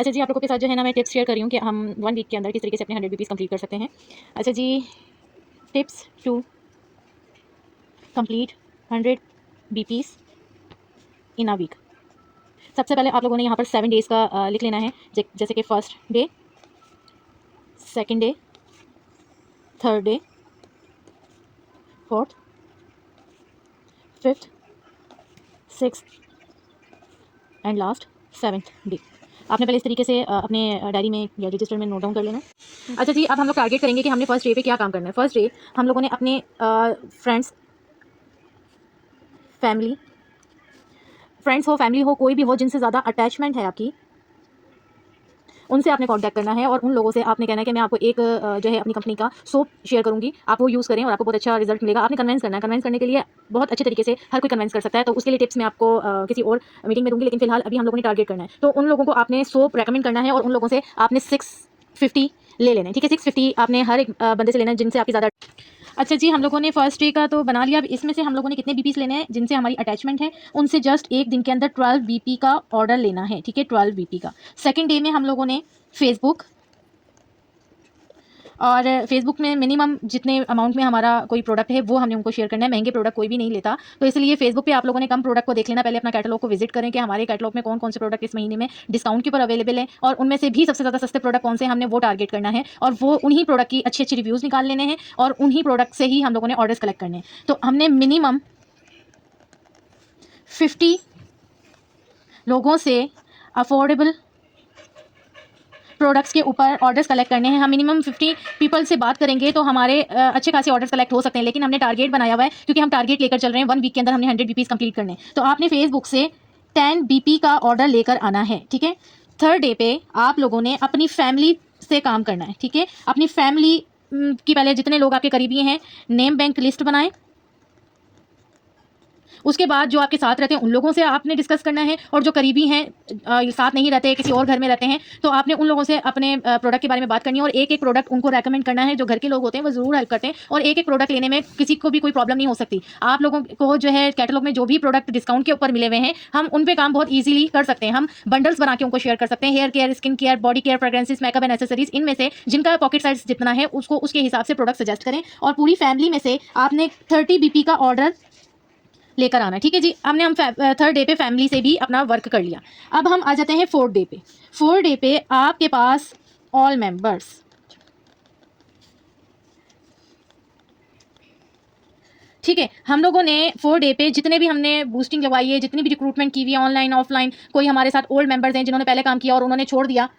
अच्छा जी, आप लोगों के साथ जो है ना मैं टिप्स शेयर कर रही हूँ कि हम 1 वीक के अंदर किस तरीके से अपने 100 बीपीज़ कंप्लीट कर सकते हैं। अच्छा जी, tips to complete 100 BPs in a week. सबसे पहले आप लोगों ने यहाँ पर 7 डेज़ का लिख लेना है, जैसे कि first day, second day, third day, fourth, fifth, sixth and last 7th day. आपने पहले इस तरीके से अपने डायरी में या रजिस्टर में नोट डाउन कर लेना। अच्छा जी, अब हम लोग टारगेट करेंगे कि हमने फर्स्ट डे पे क्या काम करना है। फर्स्ट डे हम लोगों ने अपने फ्रेंड्स हो, फैमिली हो, कोई भी हो जिनसे ज़्यादा अटैचमेंट है आपकी, उनसे आपने कांटेक्ट करना है और उन लोगों से आपने कहना है कि मैं आपको एक जो है अपनी कंपनी का सोप शेयर करूंगी, आप वो यूज़ करें और आपको बहुत अच्छा रिजल्ट मिलेगा। आपने कन्विंस करना है। कन्विंस करने के लिए बहुत अच्छे तरीके से हर कोई कन्विंस कर सकता है, तो उसके लिए टिप्स मैं आपको किसी और मीटिंग में दूंगी, लेकिन फिलहाल अभी हम लोगों ने टारगेट करना है। तो उन लोगों को आपने सोप रेकमेंड करना है और उन लोगों से आपने 650 ले लेना है। ठीक है, 650 आपने हर एक बंदे से लेना है जिनसे आपकी ज़्यादा। अच्छा जी, हम लोगों ने फर्स्ट डे का तो बना लिया। अब इसमें से हम लोगों ने कितने बीपीस लेने हैं जिनसे हमारी अटैचमेंट है, उनसे जस्ट एक दिन के अंदर 12 बीपी का ऑर्डर लेना है। ठीक है, 12 बीपी का। सेकंड डे में हम लोगों ने फेसबुक, और फेसबुक में मिनिमम जितने अमाउंट में हमारा कोई प्रोडक्ट है वो हमने उनको शेयर करना है। महंगे प्रोडक्ट कोई भी नहीं लेता, तो इसलिए फेसबुक पे आप लोगों ने कम प्रोडक्ट को देख लेना। पहले अपना कैटलॉग को विजिट करें कि हमारे कैटलॉग में कौन कौन से प्रोडक्ट इस महीने में डिस्काउंट के ऊपर अवेलेबल है, और उनमें से भी सबसे ज़्यादा सस्ते प्रोडक्ट कौन से हमने वो टारगेट करना है, और वो उन्हीं प्रोडक्ट की अच्छी अच्छी रिव्यूज़ निकाल लेने हैं और उन्हीं प्रोडक्ट से ही हम लोगों ने ऑर्डर्स कलेक्ट करने हैं। तो हमने मिनिमम 50 लोगों से अफोर्डेबल प्रोडक्ट्स के ऊपर ऑर्डर्स कलेक्ट करने हैं। हम मिनिमम 50 पीपल से बात करेंगे तो हमारे अच्छे खासे ऑर्डर्स कलेक्ट हो सकते हैं, लेकिन हमने टारगेट बनाया हुआ है क्योंकि हम टारगेट लेकर चल रहे हैं 1 वीक के अंदर हमने 100 बीपीज़ कंप्लीट करने हैं। तो आपने फेसबुक से 10 बीपी का ऑर्डर लेकर आना है। ठीक है, थर्ड डे पे आप लोगों ने अपनी फैमिली से काम करना है। ठीक है, अपनी फैमिली की पहले जितने लोग आपके करीबी हैं नेम बैंक लिस्ट बनाएं। उसके बाद जो आपके साथ रहते हैं उन लोगों से आपने डिस्कस करना है, और जो करीबी हैं साथ नहीं रहते, किसी और घर में रहते हैं, तो आपने उन लोगों से अपने प्रोडक्ट के बारे में बात करनी है और एक एक प्रोडक्ट उनको रेकमेंड करना है। जो घर के लोग होते हैं वो ज़रूर हेल्प करते हैं और एक एक प्रोडक्ट लेने में किसी को भी कोई प्रॉब्लम नहीं हो सकती। आप लोगों को जो है कैटलॉग में जो भी प्रोडक्ट डिस्काउंट के ऊपर मिले हुए हैं हम उन पे काम बहुत ईजिली कर सकते हैं। हम बंडल्स बना के उनको शेयर कर सकते हैं। Hair care, skin care, body care, fragrances, makeup and accessories, इनमें से जिनका पॉकेट साइज जितना है उसको उसके हिसाब से प्रोडक्ट सजेस्ट करें, और पूरी फैमिली में से आपने 30 बीपी का ऑर्डर लेकर आना। ठीक है जी, हमने थर्ड डे पे फैमिली से भी अपना वर्क कर लिया। अब हम आ जाते हैं फोर्थ डे पे। फोर्थ डे पे आपके पास ऑल मेंबर्स, ठीक है, हम लोगों ने 4 डे पे जितने भी हमने बूस्टिंग लगवाई है, जितनी भी रिक्रूटमेंट की हुई है ऑनलाइन ऑफलाइन, कोई हमारे साथ ओल्ड मेंबर्स हैं जिन्होंने पहले काम किया और उन्होंने छोड़ दिया,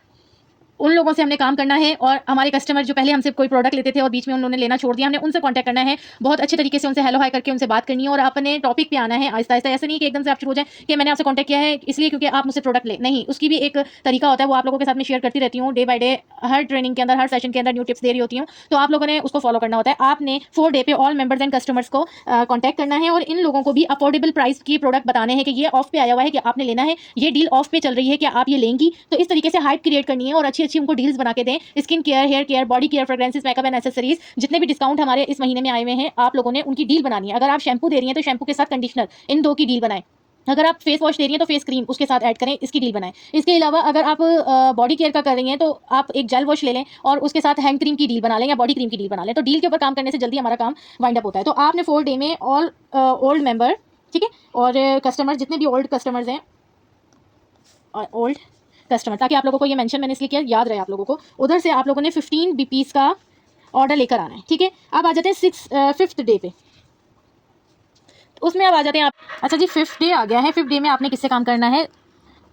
उन लोगों से हमने काम करना है। और हमारे कस्टमर जो पहले हमसे कोई प्रोडक्ट लेते थे और बीच में उन्होंने लेना छोड़ दिया, हमने उनसे कांटेक्ट करना है। बहुत अच्छे तरीके से उनसे हेलो हाय करके उनसे बात करनी है और अपने टॉपिक पे आना है आहिस्ता आहिस्ता। ऐसे नहीं कि एकदम से आप शुरू हो जाए कि मैंने आपसे कांटेक्ट किया है इसलिए क्योंकि आप मुझसे प्रोडक्ट ले, नहीं, उसकी भी एक तरीका होता है। वो आप लोगों के साथ में शेयर करती रहती हूँ day by day, her training के अंदर, हर सेशन के अंदर न्यू टिप्स दे रही होती हूँ, तो आप लोगों ने उसको फॉलो करना होता है। आपने 4 डे पे ऑल मेंबर्स एंड कस्टमर्स को कॉन्टैक्ट करना है और इन लोगों को भी अफोर्डेबल प्राइस की प्रोडक्ट बताने हैं कि ये ऑफ पे आया हुआ है कि आपने लेना है, ये डील ऑफ पे चल रही है कि आप ये लेंगी। तो इस तरीके से हाइप क्रिएट करनी है और अच्छी अच्छी उनको डील्स बना के दें। Skin care, hair care, body care, fragrances, makeup and accessories, जितने भी डिस्काउंट हमारे इस महीने में आए हुए हैं आप लोगों ने उनकी डील बनानी है। अगर आप शैम्पू दे रही हैं तो शैम्पू के साथ कंडीशनर, इन दो की डील बनाएं। अगर आप फेस वॉश दे रही हैं तो फेस क्रीम उसके साथ ऐड करें, इसकी डील बनाएं। इसके अलावा अगर आप बॉडी केयर का कर रही हैं तो आप एक जेल वॉश ले लें और उसके साथ हैंड क्रीम की डील बना लें या बॉडी क्रीम की डील बना लें। तो डील के ऊपर काम करने से जल्दी हमारा काम वाइंड अप होता है। तो आपने 4 डे में ऑल ओल्ड मेंबर, ठीक है, और कस्टमर जितने भी ओल्ड कस्टमर्स हैं, और ओल्ड कस्टमर, ताकि आप लोगों को ये मेंशन मैंने इसलिए किया याद रहे आप लोगों को, उधर से आप लोगों ने 15 बीपीस का ऑर्डर लेकर आना है। ठीक है, अब आ जाते हैं फिफ्थ डे पे, उसमें अब आ जाते हैं आप। अच्छा जी, फिफ्थ डे आ गया है। फिफ्थ डे में आपने किससे काम करना है?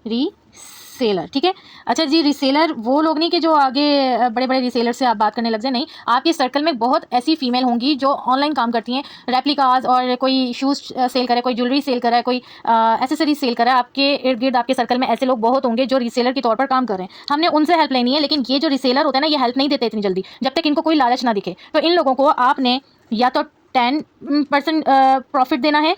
रीसेलर। ठीक है, अच्छा जी, रीसेलर वो लोग नहीं कि जो आगे बड़े बड़े रीसेलर से आप बात करने लग जाए, नहीं, आपके सर्कल में बहुत ऐसी फीमेल होंगी जो ऑनलाइन काम करती हैं, रेप्लिकाज, और कोई शूज़ सेल करे, कोई ज्वेलरी सेल करे, कोई एसेसरीज सेल करे। आपके इर्द गिर्द आपके सर्कल में ऐसे लोग बहुत होंगे जो रीसेलर के तौर पर काम कर रहे हैं। हमने उनसे हेल्प लेनी है, लेकिन ये जो रीसेलर होते हैं ना, ये हेल्प नहीं देते इतनी जल्दी जब तक इनको कोई लालच ना दिखे। तो इन लोगों को आपने या तो 10% प्रॉफिट देना है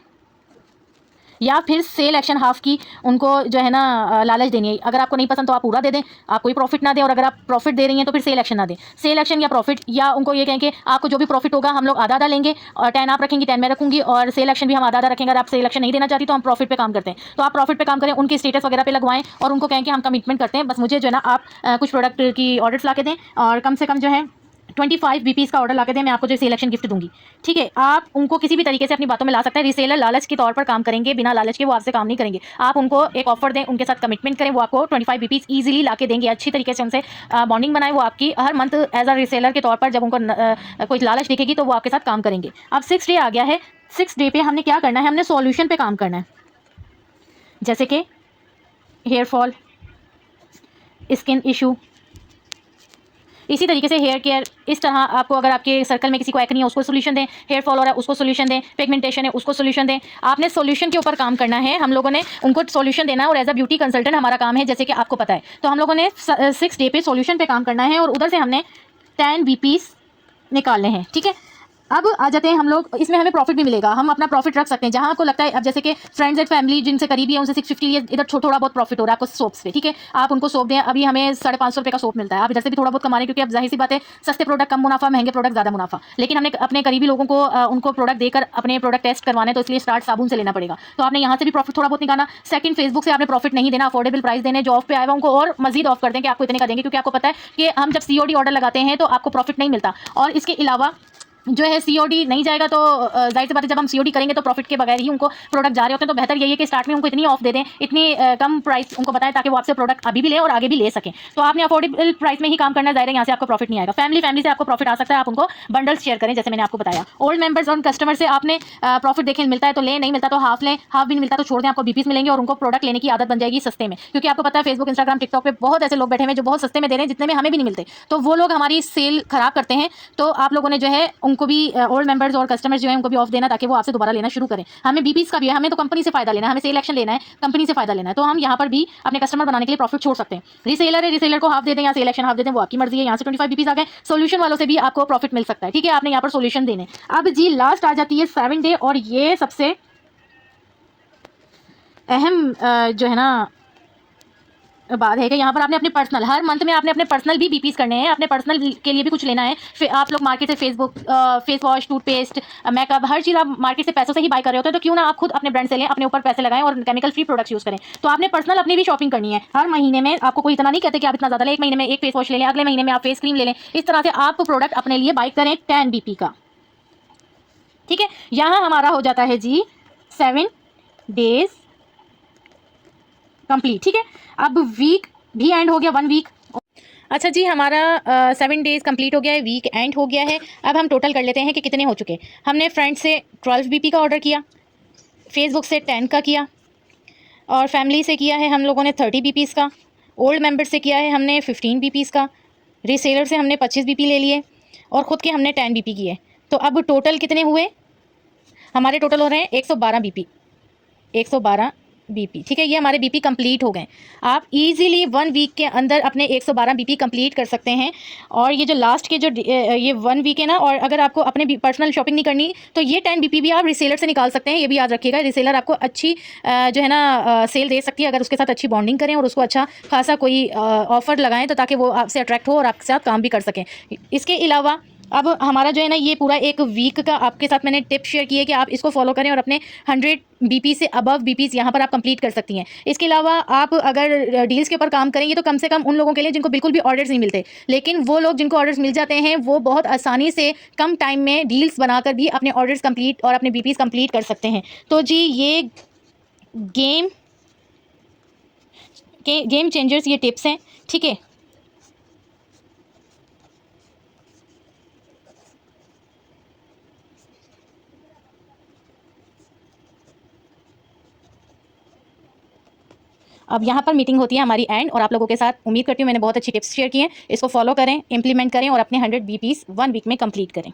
या फिर सेल एक्शन हाफ की उनको जो है ना लालच देनी है। अगर आपको नहीं पसंद तो आप पूरा दे दें, आप कोई प्रॉफिट ना दें, और अगर आप प्रॉफिट दे रही हैं तो फिर सेल एक्शन ना दें। सेल एक्शन या प्रॉफिट, या उनको ये कहें कि आपको जो भी प्रॉफिट होगा हम लोग आधा आधा लेंगे, और 10 आप रखेंगी 10 मैं रखूंगी, और सेल एक्शन भी हम आधा आधा रखेंगे। अगर आप सेल एक्शन नहीं देना चाहती तो हम प्रॉफिट पे काम करते हैं, तो आप प्रॉफिट पे काम करें, उनकी स्टेटस वगैरह पे लगवाएं और उनको कहें कि हम कमिटमेंट करते हैं, बस मुझे जो है ना आप कुछ प्रोडक्ट की ऑर्डर्स ला के दें, और कम से कम जो है 25 बीपीस का ऑर्डर ला के दें, मैं आपको जो सेल एक्शन गिफ्ट दूंगी। ठीक है, आप उनको किसी भी तरीके से अपनी बातों में ला सकते हैं। रीसेलर लालच के तौर पर काम करेंगे, बिना लालच के वो आपसे काम नहीं करेंगे। आप उनको एक ऑफर दें, उनके साथ कमिटमेंट करें, वो आपको 25 बीपीस ईजिली ला के देंगे। अच्छी तरीके से उनसे बॉन्डिंग बनाए, वो आपकी हर मंथ एज अ रीसेलर के तौर पर जब उनको कोई लालच दिखेगी तो वो आपके साथ काम करेंगे। अब 6 डे आ गया है। 6 डे पे हमने क्या करना है, हमने सॉल्यूशन पे काम करना है, जैसे कि हेयर फॉल, स्किन इशू, इसी तरीके से हेयर केयर। इस तरह आपको अगर आपके सर्कल में किसी को एक्नी है उसको सोल्यूशन दें, हेयर फॉल हो रहा है उसको सोल्यूशन दें, पिगमेंटेशन है उसको सोल्यूशन दें। आपने सोल्यूशन के ऊपर काम करना है, हम लोगों ने उनको सोल्यूशन देना है, और एज अ ब्यूटी कंसल्टेंट हमारा काम है, जैसे कि आपको पता है। तो हम लोगों ने 6 डे पे सोल्यूशन पे काम करना है, और उधर से हमने 10 बीपीस निकालने हैं। ठीक है, अब आ जाते हैं हम लोग, इसमें हमें प्रॉफिट भी मिलेगा, हम अपना प्रॉफिट रख सकते हैं जहां आपको लगता है। अब जैसे कि फ्रेंड्स एंड फैमिली जिनसे करीबी है उनसे 650 लिए इधर थोड़ा बहुत प्रॉफिट हो रहा है आपको सोप्स पे। ठीक है, आप उनको सोप दें, अभी हमें 550 रुपये का सोप मिलता है, आप इधर से भी थोड़ा बहुत कमा रहे हैं, क्योंकि अब जाहिर सी बात है सस्ते प्रोडक्ट कम मुनाफा, महंगे प्रोडक्ट ज़्यादा मुनाफा। लेकिन हमने अपने करीबी लोगों को उनको प्रोडक्ट देकर अपने प्रोडक्ट टेस्ट करवाने, तो इसलिए स्टार्ट साबुन से लेना पड़ेगा। तो आपने यहाँ से भी प्रॉफिट थोड़ा बहुत निकालना। सेकंड, फेसबुक से आपने प्रॉफिट नहीं देना, अफोर्डेबल प्राइस देने, जो ऑफ पे आएगा उनको और मजीद ऑफ कर दें कि आपको इतने का देंगे, क्योंकि आपको पता है कि हम जब सीओडी ऑर्डर लगाते हैं तो आपको प्रॉफिट नहीं मिलता। और इसके अलावा जो है सीओडी नहीं जाएगा तो जाहिर सी बात है जब हम सीओडी करेंगे तो प्रॉफिट के बगैर ही उनको प्रोडक्ट जा रहे होते हैं। तो बेहतर यही है कि स्टार्ट में उनको इतनी ऑफ दे दें, इतनी कम प्राइस उनको बताएं, ताकि वो आपसे प्रोडक्ट अभी भी ले और आगे भी ले सकें। तो आपने अफोर्डेबल प्राइस में ही काम करना है, जाहिर है यहाँ से आपको प्रॉफिट नहीं आएगा। फैमिली से आपको प्रॉफिट आ सकता है, आप उनको बंडल्स शेयर करें, जैसे मैंने आपको बताया। ओल्ड मेंबर्स और कस्टमर से आपने प्रॉफिट देखें, मिलता है तो लें, नहीं मिलता तो हाफ लें, हाफ भी नहीं मिलता तो छोड़ दें, आपको बीपीस मिलेंगे और उनको प्रोडक्ट लेने की आदत बन जाएगी सस्ते में। क्योंकि आपको पता है फेसबुक, इंस्टाग्राम, टिकटॉक पे बहुत ऐसे लोग बैठे हैं जो बहुत सस्ते में दे रहे हैं, जितने में हमें भी नहीं मिलते, तो वो लोग हमारी सेल खराब करते हैं। तो आप लोगों ने जो है उनको भी ओल्ड मेंबर्स और कस्टमर्स जो है उनको भी ऑफ देना, ताकि वो आपसे दोबारा लेना शुरू करें। हमें बीपीस का भी है, हमें तो कंपनी से फायदा लेना है, हमें सेल एक्शन लेना है, कंपनी से फायदा लेना है। तो हम यहाँ पर भी अपने कस्टमर बनाने के लिए प्रॉफिट छोड़ सकते हैं। रीसेलर है, रीसेलर को हाफ दे दें या सेल एक्शन हाफ दे दें, वो आपकी मर्जी है। यहाँ से 25 बीपीस आ गए, सोल्यूशन वालों से भी आपको प्रॉफिट मिल सकता है। ठीक है, आपने यहाँ पर सोल्यूशन देने। अब जी लास्ट आ जाती है 7 डे, और ये सबसे अहम जो है ना बात है कि यहाँ पर आपने अपने पर्सनल, हर मंथ में आपने अपने पर्सनल भी बीपीस करने हैं, अपने पर्सनल के लिए भी कुछ लेना है। फिर आप लोग मार्केट से फेस वॉश, टूथपेस्ट, मेकअप, हर चीज़ आप मार्केट से पैसों से ही बाय कर रहे होते हैं, तो क्यों ना आप खुद अपने ब्रांड से लें, अपने ऊपर पैसे लगाएं और केमिकल फ्री प्रोडक्ट्स यूज़ करें। तो आपने पर्सनल अपनी भी शॉपिंग करनी है। हर महीने में आपको कोई इतना नहीं कहते कि आप इतना ज़्यादा लें, एक महीने में एक फेस वॉश ले लें, अगले महीने में आप फेस क्रीम ले लें, इस तरह से आप प्रोडक्ट अपने लिए बाय करें 10 बीपी का। ठीक है, यहाँ हमारा हो जाता है जी 7 डेज कंप्लीट। ठीक है, अब वीक भी एंड हो गया, 1 वीक। अच्छा जी, हमारा 7 डेज़ कंप्लीट हो गया है, वीक एंड हो गया है। अब हम टोटल कर लेते हैं कि कितने हो चुके। हमने फ्रेंड से 12 बीपी का ऑर्डर किया, फेसबुक से 10 का किया, और फैमिली से किया है हम लोगों ने 30 बीपीस का, ओल्ड मेंबर से किया है हमने 15 बीपीस का, रीसेलर से हमने 25 बीपी ले लिए, और ख़ुद के हमने 10 बीपी किए। तो अब टोटल कितने हुए हमारे? टोटल हो रहे हैं 112 बीपी, 112 बीपी। ठीक है, ये हमारे बीपी कंप्लीट हो गए। आप इजीली 1 वीक के अंदर अपने 112 बीपी कंप्लीट कर सकते हैं। और ये जो लास्ट के जो ये 1 वीक है ना, और अगर आपको अपने पर्सनल शॉपिंग नहीं करनी तो ये 10 बीपी भी आप रिसेलर से निकाल सकते हैं। ये भी याद रखिएगा, रिसेलर आपको अच्छी जो है ना सेल दे सकती है, अगर उसके साथ अच्छी बॉन्डिंग करें और उसको अच्छा खासा कोई ऑफर लगाएं, तो ताकि वो आपसे अट्रैक्ट हो और आपके साथ काम भी कर सकें। इसके अलावा अब हमारा जो है ना ये पूरा 1 वीक का आपके साथ मैंने टिप शेयर की है कि आप इसको फॉलो करें और अपने 100 बीपी से अबव बीपीस यहाँ पर आप कंप्लीट कर सकती हैं। इसके अलावा आप अगर डील्स के ऊपर काम करेंगे तो कम से कम उन लोगों के लिए जिनको बिल्कुल भी ऑर्डर्स नहीं मिलते, लेकिन वो लोग जिनको ऑर्डर्स मिल जाते हैं वो बहुत आसानी से कम टाइम में डील्स बनाकर भी अपने ऑर्डर्स कंप्लीट और अपने बीपीस कंप्लीट कर सकते हैं। तो जी ये गेम चेंजर्स ये टिप्स हैं। ठीक है, अब यहाँ पर मीटिंग होती है हमारी एंड, और आप लोगों के साथ उम्मीद करती हूँ मैंने बहुत अच्छी टिप्स शेयर की हैं। इसको फॉलो करें, इंप्लीमेंट करें और अपने 100 बीपीस 1 वीक में कंप्लीट करें।